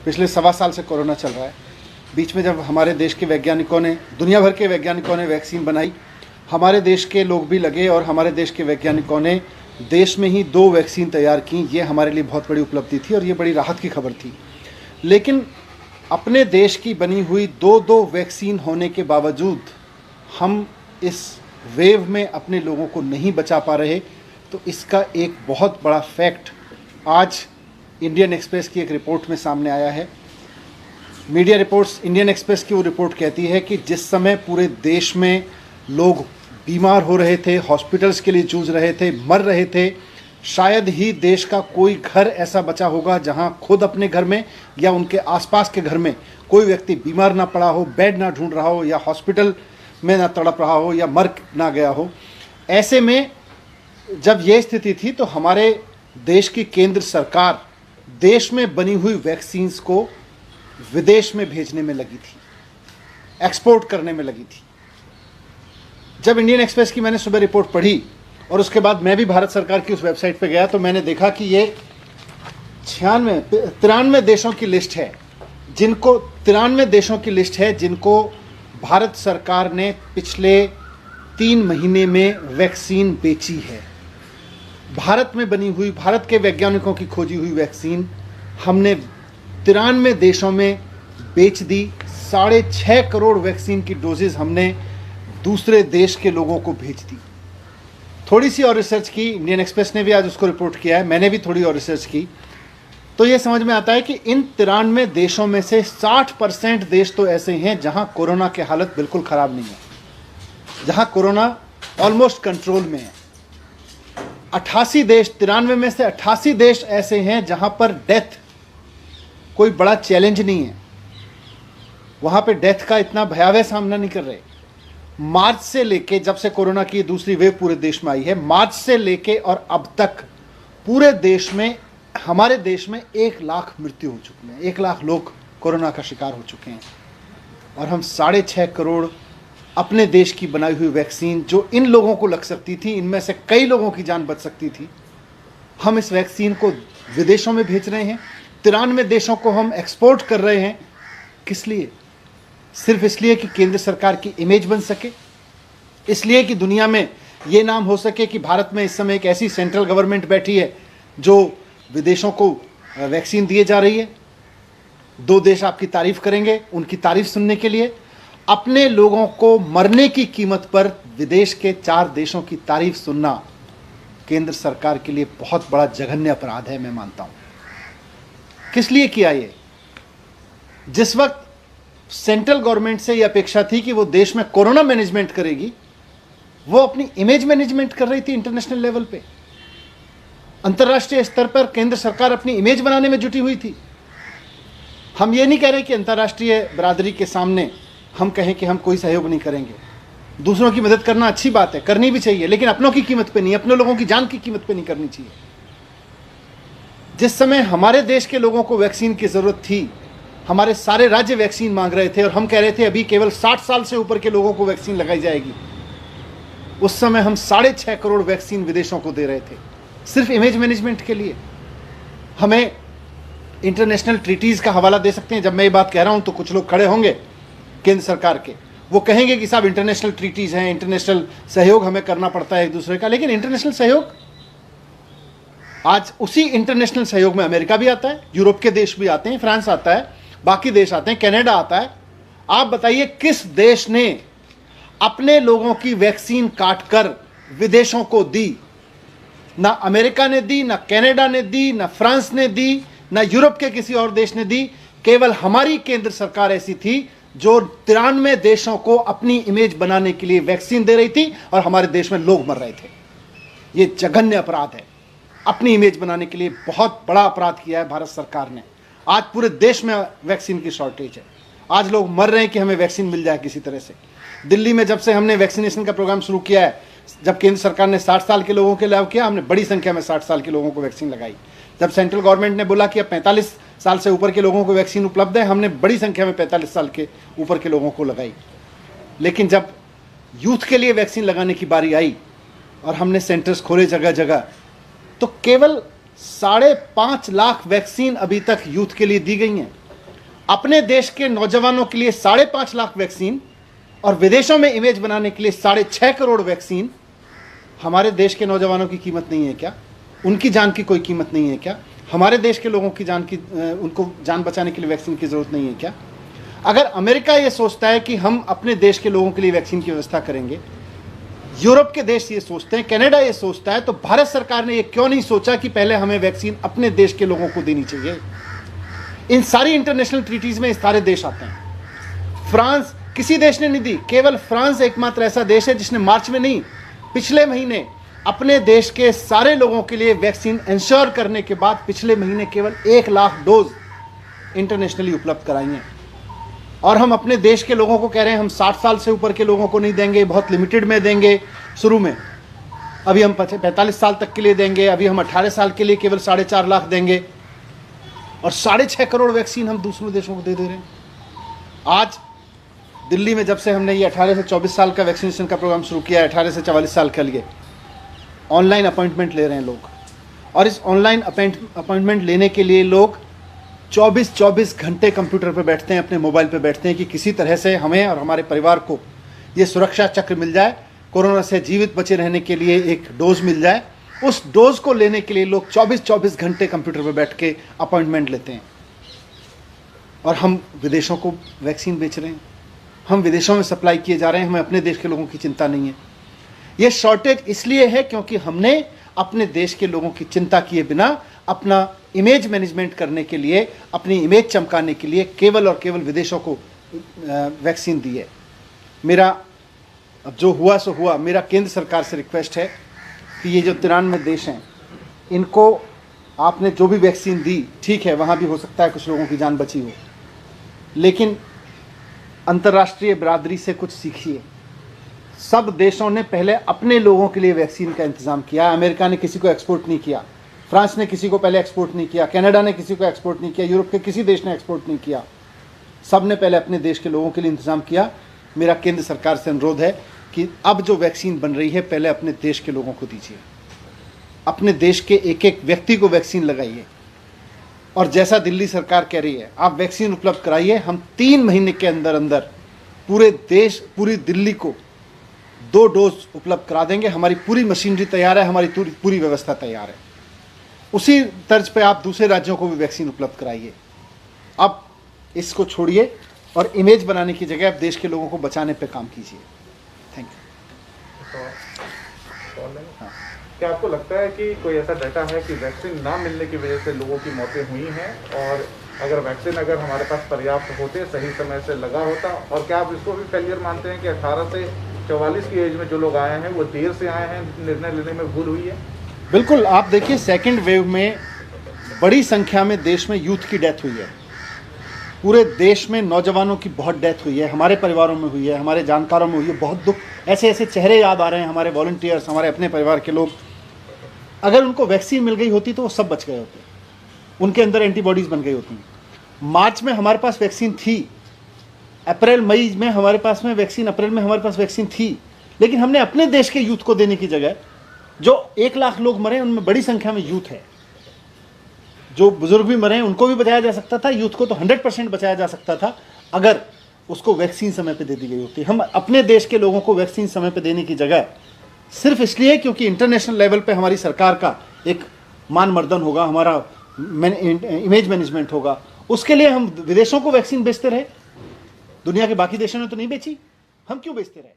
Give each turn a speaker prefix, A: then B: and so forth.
A: पिछले 1.25 साल से कोरोना चल रहा है। बीच में जब हमारे देश के वैज्ञानिकों ने, दुनिया भर के वैज्ञानिकों ने वैक्सीन बनाई, हमारे देश के लोग भी लगे और हमारे देश के वैज्ञानिकों ने देश में ही 2 वैक्सीन तैयार की। ये हमारे लिए बहुत बड़ी उपलब्धि थी और ये बड़ी राहत की खबर थी। लेकिन अपने देश की बनी हुई 2 वैक्सीन होने के बावजूद हम इस वेव में अपने लोगों को नहीं बचा पा रहे। तो इसका एक बहुत बड़ा फैक्ट आज इंडियन एक्सप्रेस की एक रिपोर्ट में सामने आया है। मीडिया रिपोर्ट्स, इंडियन एक्सप्रेस की वो रिपोर्ट कहती है कि जिस समय पूरे देश में लोग बीमार हो रहे थे, हॉस्पिटल्स के लिए जूझ रहे थे, मर रहे थे, शायद ही देश का कोई घर ऐसा बचा होगा जहां खुद अपने घर में या उनके आसपास के घर में कोई व्यक्ति बीमार ना पड़ा हो, बेड ना ढूंढ रहा हो या हॉस्पिटल में ना तड़प रहा हो या मर ना गया हो। ऐसे में जब ये स्थिति थी तो हमारे देश की केंद्र सरकार देश में बनी हुई वैक्सीन्स को विदेश में भेजने में लगी थी, एक्सपोर्ट करने में लगी थी। जब इंडियन एक्सप्रेस की मैंने सुबह रिपोर्ट पढ़ी और उसके बाद मैं भी भारत सरकार की उस वेबसाइट पर गया तो मैंने देखा कि ये 93 देशों की लिस्ट है, जिनको 93 देशों की लिस्ट है जिनको भारत सरकार ने पिछले 3 महीने में वैक्सीन बेची है। भारत में बनी हुई, भारत के वैज्ञानिकों की खोजी हुई वैक्सीन हमने 93 देशों में बेच दी। 6.5 करोड़ वैक्सीन की डोजेज हमने दूसरे देश के लोगों को भेज दी। थोड़ी सी और रिसर्च की, इंडियन एक्सप्रेस ने भी आज उसको रिपोर्ट किया है, मैंने भी थोड़ी और रिसर्च की, तो ये समझ में आता है कि इन 93 देशों में से 60% देश तो ऐसे हैं जहां कोरोना की हालत बिल्कुल ख़राब नहीं है, जहां कोरोना ऑलमोस्ट कंट्रोल में है। 88 देश, 93 में से 88 देश ऐसे हैं जहां पर डेथ कोई बड़ा चैलेंज नहीं है, वहां पे डेथ का इतना भयावह सामना नहीं कर रहे। मार्च से लेके, जब से कोरोना की दूसरी वेव पूरे देश में आई है, मार्च से लेके और अब तक पूरे देश में, हमारे देश में 1 लाख मृत्यु हो चुकी है, 1 लाख लोग कोरोना का शिकार हो चुके हैं। और हम 6.5 करोड़ अपने देश की बनाई हुई वैक्सीन, जो इन लोगों को लग सकती थी, इनमें से कई लोगों की जान बच सकती थी, हम इस वैक्सीन को विदेशों में भेज रहे हैं। 93 देशों को हम एक्सपोर्ट कर रहे हैं। किस लिए? सिर्फ इसलिए कि केंद्र सरकार की इमेज बन सके, इसलिए कि दुनिया में ये नाम हो सके कि भारत में इस समय एक ऐसी सेंट्रल गवर्नमेंट बैठी है जो विदेशों को वैक्सीन दिए जा रही है। 2 देश आपकी तारीफ करेंगे, उनकी तारीफ सुनने के लिए अपने लोगों को मरने की कीमत पर विदेश के 4 देशों की तारीफ सुनना केंद्र सरकार के लिए बहुत बड़ा जघन्य अपराध है, मैं मानता हूं। किस लिए किया ये? जिस वक्त सेंट्रल गवर्नमेंट से यह अपेक्षा थी कि वो देश में कोरोना मैनेजमेंट करेगी, वो अपनी इमेज मैनेजमेंट कर रही थी इंटरनेशनल लेवल पे। अंतर्राष्ट्रीय स्तर पर केंद्र सरकार अपनी इमेज बनाने में जुटी हुई थी। हम ये नहीं कह रहे कि अंतर्राष्ट्रीय बरादरी के सामने हम कहें कि हम कोई सहयोग नहीं करेंगे। दूसरों की मदद करना अच्छी बात है, करनी भी चाहिए, लेकिन अपनों की कीमत पे नहीं, अपने लोगों की जान की कीमत पे नहीं करनी चाहिए। जिस समय हमारे देश के लोगों को वैक्सीन की जरूरत थी, हमारे सारे राज्य वैक्सीन मांग रहे थे और हम कह रहे थे अभी केवल 60 साल से ऊपर के लोगों को वैक्सीन लगाई जाएगी, उस समय हम 6.5 करोड़ वैक्सीन विदेशों को दे रहे थे, सिर्फ इमेज मैनेजमेंट के लिए। हमें इंटरनेशनल ट्रीटीज़ का हवाला दे सकते हैं। जब मैं ये बात कह रहा हूं तो कुछ लोग खड़े होंगे केंद्र सरकार के, वो कहेंगे कि साहब इंटरनेशनल ट्रीटीज़ हैं, इंटरनेशनल सहयोग हमें करना पड़ता है एक दूसरे का। लेकिन इंटरनेशनल सहयोग, आज उसी इंटरनेशनल सहयोग में अमेरिका भी आता है, यूरोप के देश भी आते हैं, फ्रांस आता है, बाकी देश आते हैं, कनाडा आता है। आप बताइए किस देश ने अपने लोगों की वैक्सीन काटकर विदेशों को दी? ना अमेरिका ने दी, ना कनाडा ने दी, ना फ्रांस ने दी, ना यूरोप के किसी और देश ने दी। केवल हमारी केंद्र सरकार ऐसी थी जो 93 देशों को अपनी इमेज बनाने के लिए वैक्सीन दे रही थी और हमारे देश में लोग मर रहे थे। यह जघन्य अपराध है। अपनी इमेज बनाने के लिए बहुत बड़ा अपराध किया है भारत सरकार ने। आज पूरे देश में वैक्सीन की शॉर्टेज है। आज लोग मर रहे हैं कि हमें वैक्सीन मिल जाए किसी तरह से। दिल्ली में जब से हमने वैक्सीनेशन का प्रोग्राम शुरू किया है, जब केंद्र सरकार ने 60 साल के लोगों के लिए किया, हमने बड़ी संख्या में 60 साल के लोगों को वैक्सीन लगाई। जब सेंट्रल गवर्नमेंट ने बोला कि अब 45 साल से ऊपर के लोगों को वैक्सीन उपलब्ध है, हमने बड़ी संख्या में 45 साल के ऊपर के लोगों को लगाई। लेकिन जब यूथ के लिए वैक्सीन लगाने की बारी आई और हमने सेंटर्स खोले जगह जगह, तो केवल 5.5 लाख वैक्सीन अभी तक यूथ के लिए दी गई हैं। अपने देश के नौजवानों के लिए 5.5 लाख वैक्सीन और विदेशों में इमेज बनाने के लिए 6.5 करोड़ वैक्सीन, हमारे देश के नौजवानों की कीमत नहीं है क्या? उनकी जान की कोई कीमत नहीं है क्या? हमारे देश के लोगों की जान की उनको जान बचाने के लिए वैक्सीन की जरूरत नहीं है क्या? अगर अमेरिका ये सोचता है कि हम अपने देश के लोगों के लिए वैक्सीन की व्यवस्था करेंगे, यूरोप के देश ये सोचते हैं, कनाडा ये सोचता है, तो भारत सरकार ने ये क्यों नहीं सोचा कि पहले हमें वैक्सीन अपने देश के लोगों को देनी चाहिए? इन सारी इंटरनेशनल ट्रीटीज में इस सारे देश आते हैं। फ्रांस, किसी देश ने नहीं दी, केवल फ्रांस एकमात्र ऐसा देश है जिसने मार्च में नहीं, पिछले महीने अपने देश के सारे लोगों के लिए वैक्सीन इंश्योर करने के बाद पिछले महीने केवल 1 लाख डोज इंटरनेशनली उपलब्ध कराई हैं। और हम अपने देश के लोगों को कह रहे हैं हम 60 साल से ऊपर के लोगों को नहीं देंगे, बहुत लिमिटेड में देंगे शुरू में, अभी हम 45 साल तक के लिए देंगे, अभी हम 18 साल के लिए केवल 4.5 लाख देंगे, और 6.5 करोड़ वैक्सीन हम दूसरों देशों को दे रहे हैं। आज दिल्ली में जब से हमने ये 18 से 24 साल का वैक्सीनेशन का प्रोग्राम शुरू किया है, 18 से 44 साल के लिए ऑनलाइन अपॉइंटमेंट ले रहे हैं लोग, और इस ऑनलाइन अपॉइंटमेंट लेने के लिए लोग 24 घंटे कंप्यूटर पर बैठते हैं, अपने मोबाइल पर बैठते हैं कि किसी तरह से हमें और हमारे परिवार को ये सुरक्षा चक्र मिल जाए, कोरोना से जीवित बचे रहने के लिए एक डोज मिल जाए। उस डोज को लेने के लिए लोग 24 घंटे कंप्यूटर पर बैठ के अपॉइंटमेंट लेते हैं। और हम विदेशों को वैक्सीन बेच रहे हैं, हम विदेशों में सप्लाई किए जा रहे हैं, हमें अपने देश के लोगों की चिंता नहीं है। ये शॉर्टेज इसलिए है क्योंकि हमने अपने देश के लोगों की चिंता किए बिना अपना इमेज मैनेजमेंट करने के लिए, अपनी इमेज चमकाने के लिए केवल और केवल विदेशों को वैक्सीन दी है। मेरा अब जो हुआ सो हुआ, मेरा केंद्र सरकार से रिक्वेस्ट है कि ये जो 93 देश हैं, इनको आपने जो भी वैक्सीन दी, ठीक है, वहाँ भी हो सकता है कुछ लोगों की जान बची हो, लेकिन अंतर्राष्ट्रीय बिरादरी से कुछ सीखिए। सब देशों ने पहले अपने लोगों के लिए वैक्सीन का इंतज़ाम किया। अमेरिका ने किसी को एक्सपोर्ट नहीं किया, फ्रांस ने किसी को पहले एक्सपोर्ट नहीं किया, कनाडा ने किसी को एक्सपोर्ट नहीं किया, यूरोप के किसी देश ने एक्सपोर्ट नहीं किया। सब ने पहले अपने देश के लोगों के लिए इंतज़ाम किया। मेरा केंद्र सरकार से अनुरोध है कि अब जो वैक्सीन बन रही है पहले अपने देश के लोगों को दीजिए, अपने देश के एक एक व्यक्ति को वैक्सीन लगाइए। और जैसा दिल्ली सरकार कह रही है, आप वैक्सीन उपलब्ध कराइए, हम 3 महीने के अंदर अंदर पूरे देश, पूरी दिल्ली को 2 डोज उपलब्ध करा देंगे। हमारी पूरी मशीनरी तैयार है, हमारी पूरी व्यवस्था तैयार है। उसी तर्ज पे आप दूसरे राज्यों को भी वैक्सीन उपलब्ध कराइए। अब इसको छोड़िए और इमेज बनाने की जगह आप देश के लोगों को बचाने पे काम कीजिए। Thank you.
B: हाँ। क्या आपको लगता है कि कोई ऐसा डाटा है कि वैक्सीन ना मिलने की वजह से लोगों की मौतें हुई हैं, और अगर वैक्सीन हमारे पास पर्याप्त होते, सही समय से लगा होता, और क्या आप इसको भी फेलियर मानते हैं कि 18 से 44 की एज में जो लोग आए हैं वो देर से आए हैं, निर्णय लेने में भूल हुई है?
A: बिल्कुल, आप देखिए सेकेंड वेव में बड़ी संख्या में देश में यूथ की डेथ हुई है। पूरे देश में नौजवानों की बहुत डेथ हुई है, हमारे परिवारों में हुई है, हमारे जानकारों में हुई है। बहुत दुख, ऐसे ऐसे चेहरे याद आ रहे हैं, हमारे वॉलंटियर्स, हमारे अपने परिवार के लोग। अगर उनको वैक्सीन मिल गई होती तो वो सब बच गए होते, उनके अंदर एंटीबॉडीज़ बन गई होती। मार्च में हमारे पास वैक्सीन थी, अप्रैल मई में हमारे पास में वैक्सीन, अप्रैल में हमारे पास वैक्सीन थी, लेकिन हमने अपने देश के यूथ को देने की जगह, जो 1 लाख लोग मरे उनमें बड़ी संख्या में यूथ है। जो बुजुर्ग भी मरे उनको भी बचाया जा सकता था, यूथ को तो 100% बचाया जा सकता था अगर उसको वैक्सीन समय पे दे दी गई होती। हम अपने देश के लोगों को वैक्सीन समय पे देने की जगह सिर्फ इसलिए क्योंकि इंटरनेशनल लेवल पे हमारी सरकार का एक मान मर्दन होगा, हमारा इमेज मैनेजमेंट होगा, उसके लिए हम विदेशों को वैक्सीन बेचते रहे। दुनिया के बाकी देशों ने तो नहीं बेची, हम क्यों बेचते रहे?